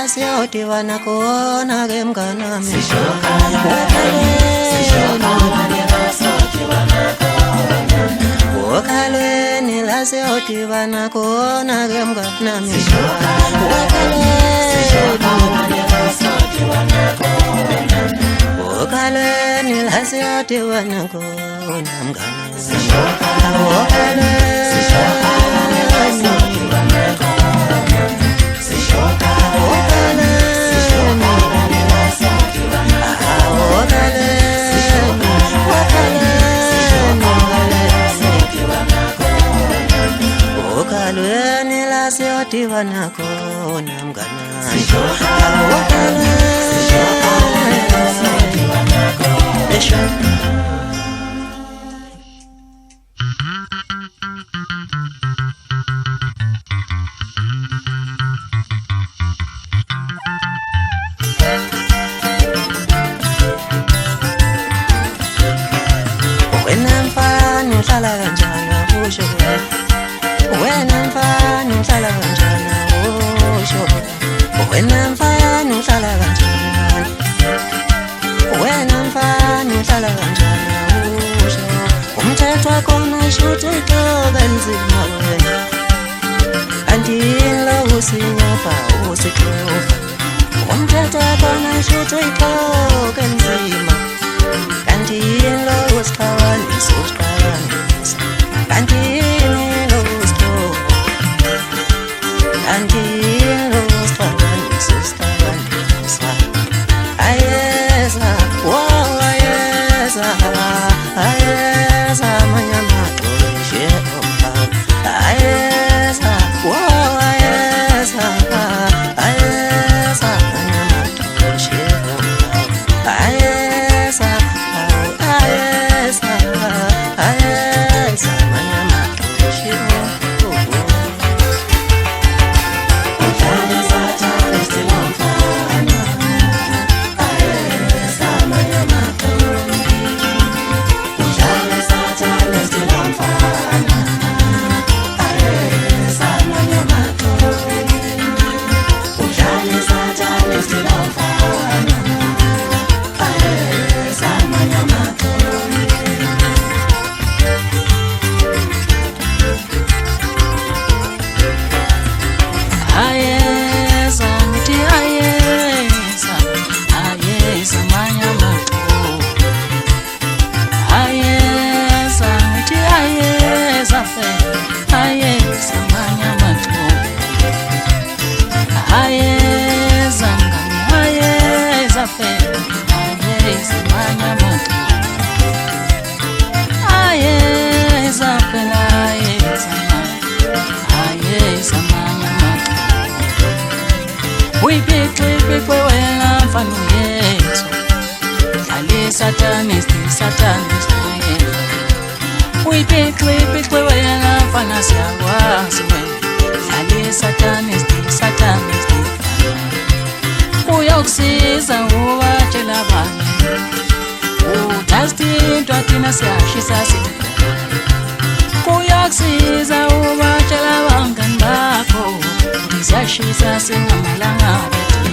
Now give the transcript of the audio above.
la siyodibana khona ke mnganami Wokalweni la siyodibana khona ke mnganami Wokalweni la siyodibana khona mnganami Wokalweni la siyodibana khona mnganami Wena mfana uhlala kanjani usho Wena mfana uhlala kanjani usho Wena mfana uhlala kanjani Wena mfana uhlala kanjani usho Umthetho wakho ushuthi uxoka nzima wena Kanti lo usinyapha usixofa Umthetho wakho ushuthi uxoka nzima Kanti lo usixabanisa usixabanisa Kanti lo usixofa Kanti lo usixabanisa usixabanisa Ayeza, wow ayeza Ayeza manyama toshe omba Ayeza, wow ayeza Ayeza manyama toshe omba Ayeza Satanist, we pick, we wena fana siyawazi wena Ali satanist, uyokusiza uwatshela abantu Uthazi into athina siyashisa sithi Uyokusiza uwatshela abangani bakho Siyashisa singamalanga bethi